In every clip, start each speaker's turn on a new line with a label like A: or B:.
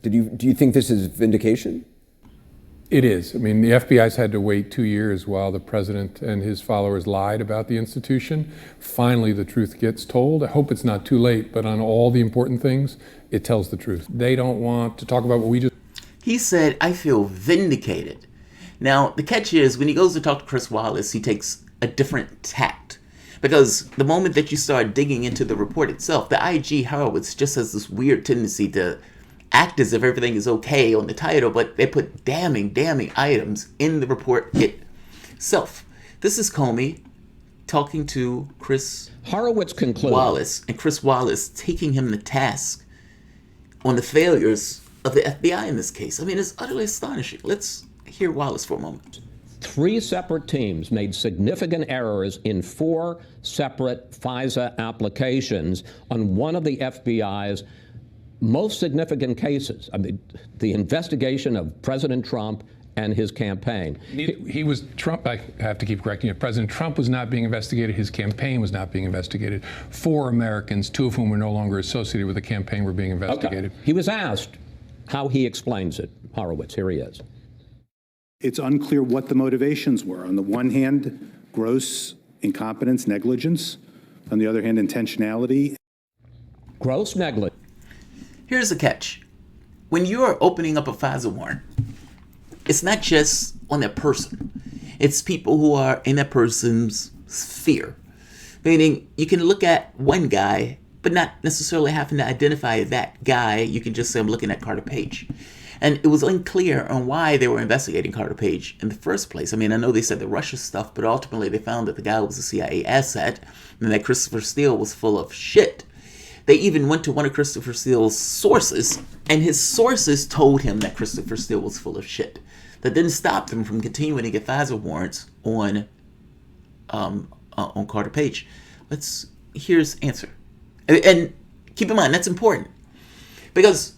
A: Do you think this is vindication?
B: It is. I mean, the FBI's had to wait 2 years while the president and his followers lied about the institution. Finally, the truth gets told. I hope it's not too late, but on all the important things, it tells the truth. They don't want to talk about what we just...
C: He said, I feel vindicated. Now, the catch is, when he goes to talk to Chris Wallace, he takes a different tact. Because the moment that you start digging into the report itself, the IG Horowitz just has this weird tendency to act as if everything is okay on the title, but they put damning items in the report itself. This is Comey talking to Chris
D: Horowitz concluded
C: Wallace, and Chris Wallace taking him to task on the failures of the FBI in this case. I mean, it's utterly astonishing. Let's hear Wallace for a moment.
D: 3 separate teams made significant errors in 4 separate FISA applications on one of the FBI's most significant cases. I mean, the investigation of President Trump and his campaign.
B: He was Trump. I have to keep correcting you. President Trump was not being investigated. His campaign was not being investigated. 4 Americans, 2 of whom were no longer associated with the campaign, were being investigated.
D: Okay. He was asked how he explains it. Horowitz, here he is.
E: It's unclear what the motivations were. On the one hand, gross incompetence, negligence. On the other hand, intentionality.
D: Gross negligence.
C: Here's the catch. When you are opening up a FISA warrant, it's not just on that person. It's people who are in that person's sphere. Meaning, you can look at one guy, but not necessarily having to identify that guy. You can just say, I'm looking at Carter Page. And it was unclear on why they were investigating Carter Page in the first place. I mean, I know they said the Russia stuff, but ultimately they found that the guy was a CIA asset and that Christopher Steele was full of shit. They even went to one of Christopher Steele's sources, and his sources told him that Christopher Steele was full of shit. That didn't stop them from continuing to get FISA warrants on Carter Page. Let's here's answer, and keep in mind that's important because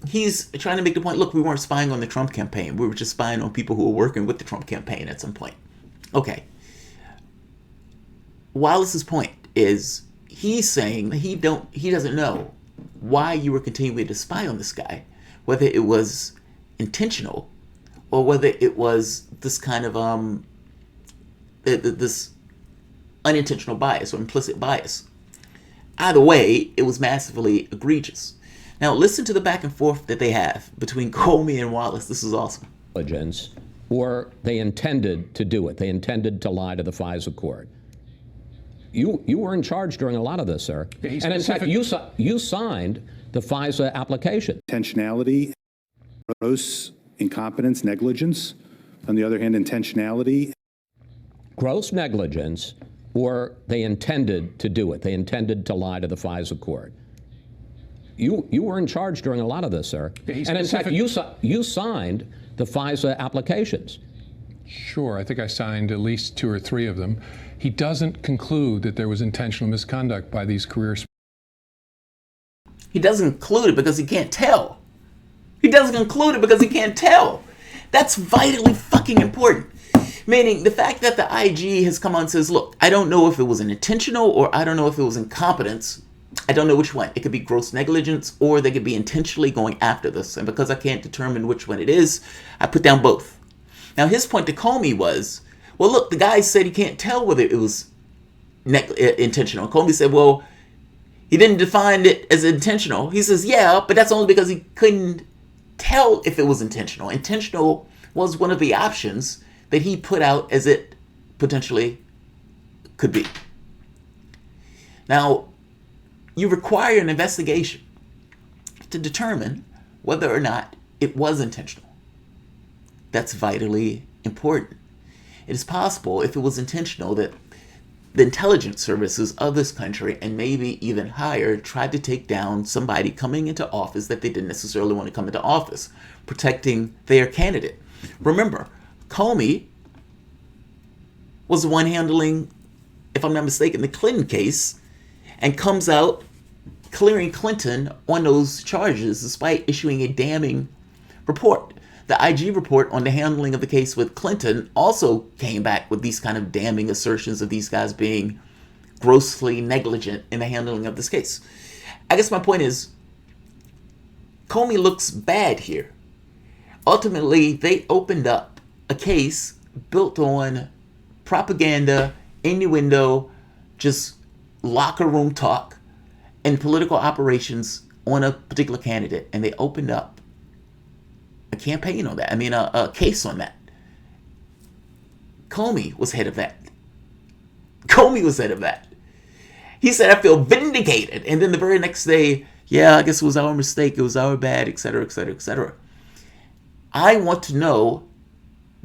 C: he's trying to make the point. Look, we weren't spying on the Trump campaign. We were just spying on people who were working with the Trump campaign at some point. Okay. Wallace's point is, he's saying that he doesn't know why you were continuing to spy on this guy, whether it was intentional or whether it was this kind of this unintentional bias or implicit bias. Either way, it was massively egregious. Now listen to the back and forth that they have between Comey and Wallace. This is awesome.
D: Or they intended to do it. They intended to lie to the FISA court. You were in charge during a lot of this, sir. And in fact, you signed the FISA application.
E: Intentionality, gross incompetence, negligence. On the other hand, intentionality.
D: Gross negligence, or they intended to do it. They intended to lie to the FISA court. You were in charge during a lot of this, sir. And in fact, you signed the FISA applications.
B: Sure, I think I signed at least 2 or 3 of them. He doesn't conclude that there was intentional misconduct by these career...
C: He doesn't include it because he can't tell. He doesn't include it because he can't tell. That's vitally fucking important. Meaning, the fact that the IG has come on and says, look, I don't know if it was an intentional or I don't know if it was incompetence. I don't know which one. It could be gross negligence or they could be intentionally going after this. And because I can't determine which one it is, I put down both. Now, his point to Comey was, well, look, the guy said he can't tell whether it was intentional. Comey said, well, he didn't define it as intentional. He says, yeah, but that's only because he couldn't tell if it was intentional. Intentional was one of the options that he put out as it potentially could be. Now, you require an investigation to determine whether or not it was intentional. That's vitally important. It is possible, if it was intentional, that the intelligence services of this country, and maybe even higher, tried to take down somebody coming into office that they didn't necessarily want to come into office, protecting their candidate. Remember, Comey was the one handling, if I'm not mistaken, the Clinton case, and comes out clearing Clinton on those charges despite issuing a damning report. The IG report on the handling of the case with Clinton also came back with these kind of damning assertions of these guys being grossly negligent in the handling of this case. I guess my point is, Comey looks bad here. Ultimately, they opened up a case built on propaganda, innuendo, just locker room talk, and political operations on a particular candidate. And they opened up a campaign on that. A case on that. Comey was head of that. He said, I feel vindicated. And then the very next day, yeah, I guess it was our mistake. It was our bad, etc., etc., etc. I want to know,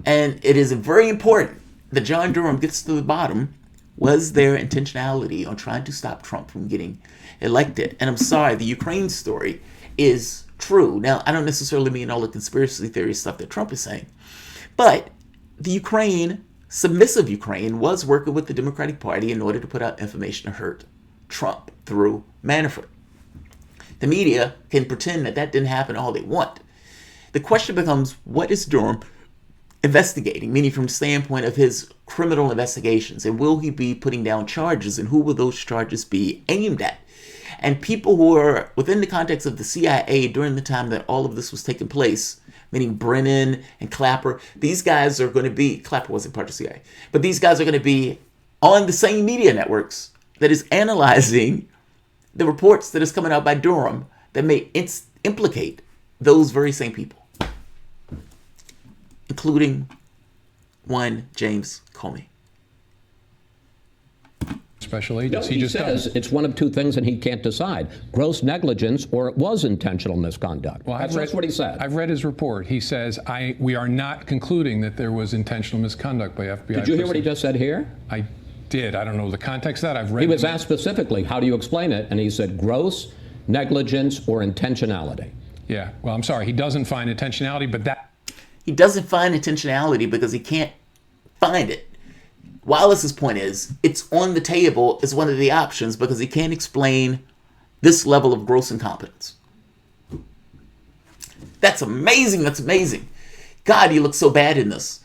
C: and it is very important that John Durham gets to the bottom, was there intentionality on trying to stop Trump from getting elected? And I'm sorry, the Ukraine story is true. Now, I don't necessarily mean all the conspiracy theory stuff that Trump is saying, but the submissive Ukraine was working with the Democratic Party in order to put out information to hurt Trump through Manafort. The media can pretend that didn't happen all they want. The question becomes, what is Durham investigating? Meaning from the standpoint of his criminal investigations. And will he be putting down charges? And who will those charges be aimed at? And people who are within the context of the CIA during the time that all of this was taking place, meaning Brennan and Clapper, these guys are going to be, Clapper wasn't part of the CIA, but these guys are going to be on the same media networks that is analyzing the reports that is coming out by Durham that may implicate those very same people, including one James Comey.
B: Special agents.
D: He just says it's one of two things and he can't decide: gross negligence or it was intentional misconduct.
B: Well,
D: that's what he said.
B: I've read his report. He says, we are not concluding that there was intentional misconduct by FBI.
D: Did you hear what he just said here?
B: I did. I don't know the context of that. I've read.
D: He was asked specifically, how do you explain it? And he said gross negligence or intentionality.
B: Yeah. Well, I'm sorry. He doesn't find intentionality, but that.
C: He doesn't find intentionality because he can't find it. Wallace's point is, it's on the table as one of the options because he can't explain this level of gross incompetence. That's amazing. That's amazing. God, he looks so bad in this.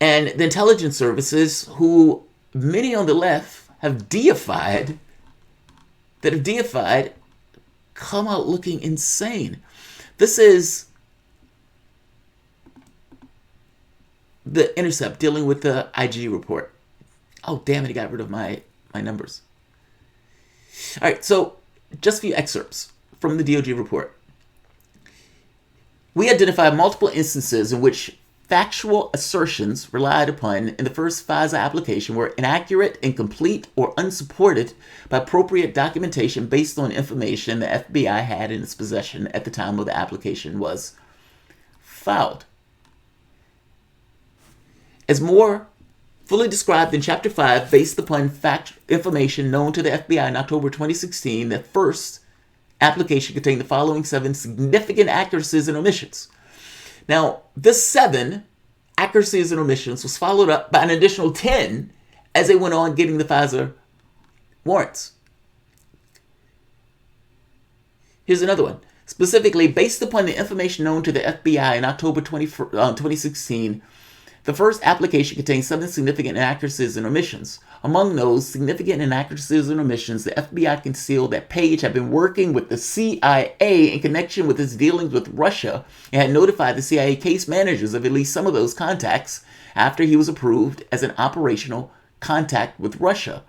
C: And the intelligence services, who many on the left have deified, come out looking insane. This is The Intercept dealing with the IG report. Oh, damn it, he got rid of my numbers. All right, so just a few excerpts from the DOJ report. We identified multiple instances in which factual assertions relied upon in the first FISA application were inaccurate, incomplete, or unsupported by appropriate documentation based on information the FBI had in its possession at the time of the application was filed. As more fully described in Chapter 5, based upon information known to the FBI in October 2016, the first application contained the following 7 significant accuracies and omissions. Now, this 7 accuracies and omissions was followed up by an additional 10 as they went on getting the FISA warrants. Here's another one. Specifically, based upon the information known to the FBI in October 2016, the first application contains 7 significant inaccuracies and omissions. Among those significant inaccuracies and omissions, the FBI concealed that Page had been working with the CIA in connection with his dealings with Russia and had notified the CIA case managers of at least some of those contacts after he was approved as an operational contact with Russia.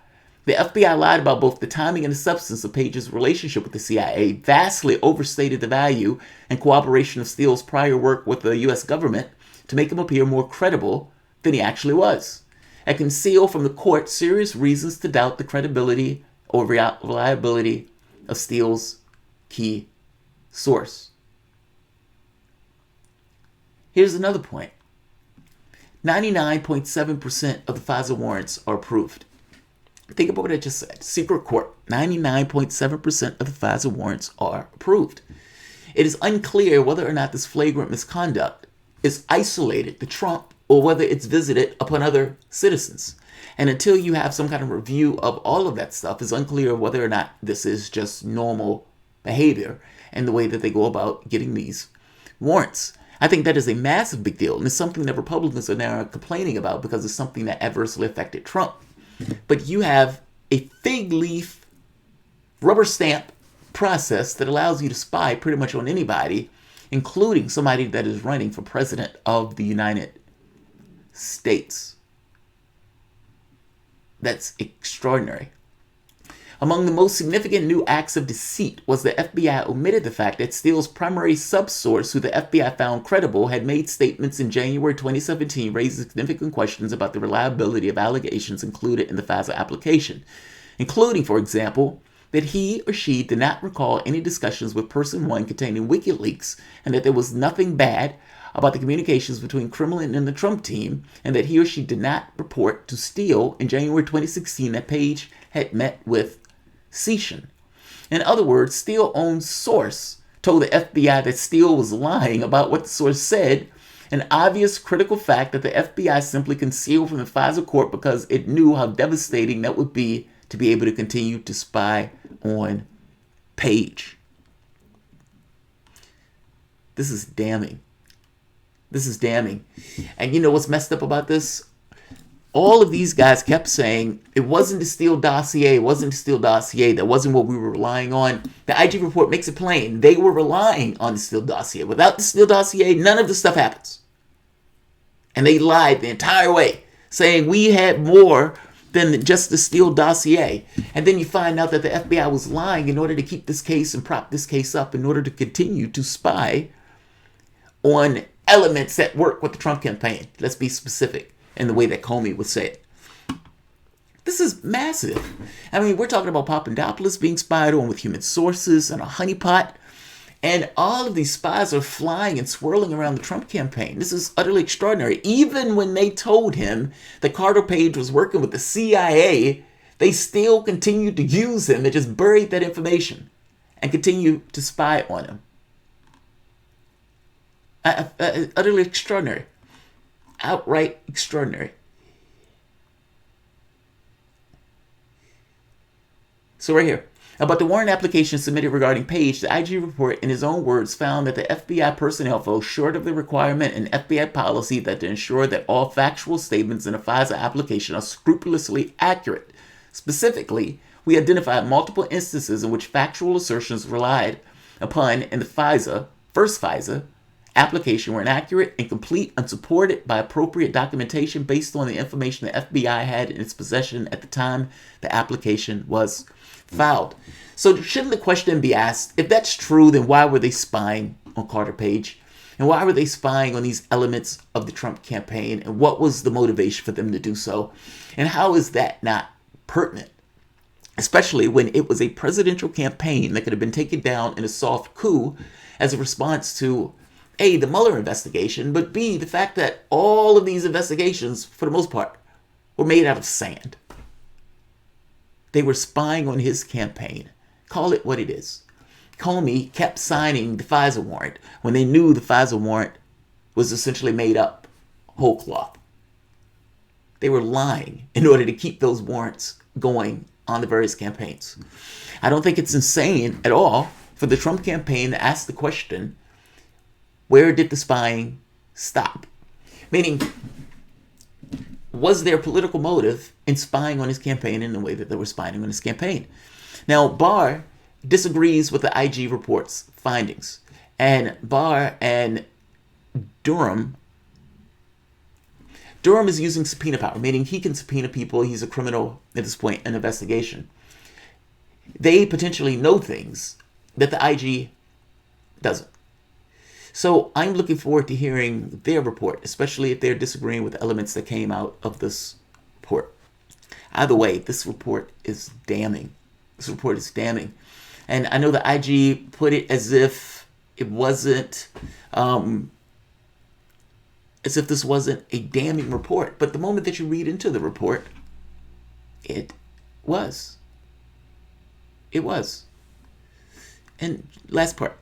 C: The FBI lied about both the timing and the substance of Page's relationship with the CIA, vastly overstated the value and cooperation of Steele's prior work with the U.S. government to make him appear more credible than he actually was, and conceal from the court serious reasons to doubt the credibility or reliability of Steele's key source. Here's another point. 99.7% of the FISA warrants are approved. Think about what I just said. Secret court, 99.7% of the FISA warrants are approved. It is unclear whether or not this flagrant misconduct is isolated to Trump or whether it's visited upon other citizens. And until you have some kind of review of all of that stuff, it's unclear whether or not this is just normal behavior and the way that they go about getting these warrants. I think that is a massive big deal, and it's something that Republicans are now complaining about because it's something that adversely affected Trump. But you have a fig leaf, rubber stamp process that allows you to spy pretty much on anybody, including somebody that is running for president of the United States. That's extraordinary. Among the most significant new acts of deceit was the FBI omitted the fact that Steele's primary subsource, who the FBI found credible, had made statements in January 2017 raising significant questions about the reliability of allegations included in the FISA application, including, for example, that he or she did not recall any discussions with Person 1 containing WikiLeaks, and that there was nothing bad about the communications between Kremlin and the Trump team, and that he or she did not report to Steele in January 2016 that Page had met with Session. In other words, Steele's own source told the FBI that Steele was lying about what the source said, an obvious critical fact that the FBI simply concealed from the FISA court because it knew how devastating that would be to be able to continue to spy on Page. This is damning. This is damning. And you know what's messed up about this? All of these guys kept saying it wasn't the Steele dossier, it wasn't the Steele dossier, that wasn't what we were relying on. The IG report makes it plain. They were relying on the Steele dossier. Without the Steele dossier, none of this stuff happens. And they lied the entire way, saying we had more than just the Steele dossier. And then you find out that the FBI was lying in order to keep this case and prop this case up in order to continue to spy on elements that work with the Trump campaign. Let's be specific in the way that Comey would say it. This is massive. I mean, we're talking about Papadopoulos being spied on with human sources and a honeypot. And all of these spies are flying and swirling around the Trump campaign. This is utterly extraordinary. Even when they told him that Carter Page was working with the CIA, they still continued to use him and just buried that information and continue to spy on him. Utterly extraordinary. Outright extraordinary. So right here, about the warrant application submitted regarding Page, the IG report, in his own words, found that the FBI personnel fell short of the requirement in FBI policy that to ensure that all factual statements in a FISA application are scrupulously accurate. Specifically, we identified multiple instances in which factual assertions relied upon in the first FISA application were inaccurate, incomplete, unsupported by appropriate documentation based on the information the FBI had in its possession at the time the application was filed. So shouldn't the question be asked, if that's true, then why were they spying on Carter Page? And why were they spying on these elements of the Trump campaign? And what was the motivation for them to do so? And how is that not pertinent? Especially when it was a presidential campaign that could have been taken down in a soft coup as a response to A, the Mueller investigation, but B, the fact that all of these investigations, for the most part, were made out of sand. They were spying on his campaign. Call it what it is. Comey kept signing the FISA warrant when they knew the FISA warrant was essentially made up whole cloth. They were lying in order to keep those warrants going on the various campaigns. I don't think it's insane at all for the Trump campaign to ask the question, where did the spying stop? Meaning, was there political motive in spying on his campaign in the way that they were spying on his campaign? Now, Barr disagrees with the IG report's findings. And Barr and Durham is using subpoena power, meaning he can subpoena people. He's a criminal at this point in investigation. They potentially know things that the IG doesn't. So I'm looking forward to hearing their report, especially if they're disagreeing with elements that came out of this report. Either way, this report is damning. This report is damning. And I know the IG put it as if it wasn't, as if this wasn't a damning report. But the moment that you read into the report, it was. It was. And last part.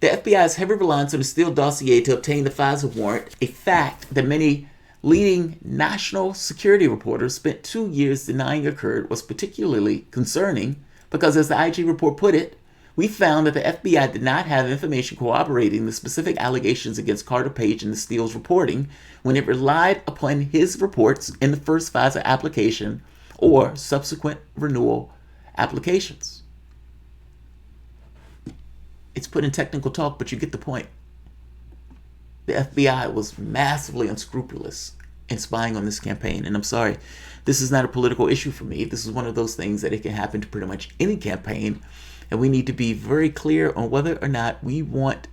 C: The FBI's heavy reliance on the Steele dossier to obtain the FISA warrant, a fact that many leading national security reporters spent 2 years denying occurred, was particularly concerning because, as the IG report put it, we found that the FBI did not have information corroborating the specific allegations against Carter Page in the Steele's reporting when it relied upon his reports in the first FISA application or subsequent renewal applications. It's put in technical talk, but you get the point. The FBI was massively unscrupulous in spying on this campaign. And I'm sorry, this is not a political issue for me. This is one of those things that it can happen to pretty much any campaign. And we need to be very clear on whether or not we want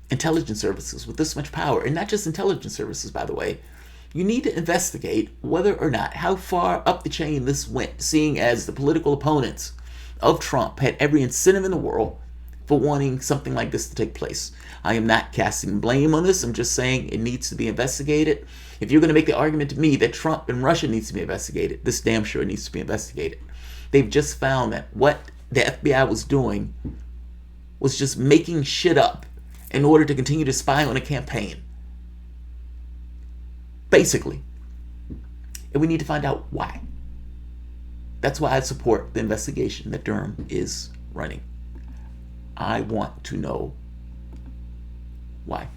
C: intelligence services with this much power. And not just intelligence services, by the way. You need to investigate whether or not how far up the chain this went, seeing as the political opponents of Trump had every incentive in the world for wanting something like this to take place. I am not casting blame on this. I'm just saying it needs to be investigated. If you're going to make the argument to me that Trump and Russia needs to be investigated, this damn sure needs to be investigated. They've just found that what the FBI was doing was just making shit up in order to continue to spy on a campaign. Basically. And we need to find out why. That's why I support the investigation that Durham is running. I want to know why.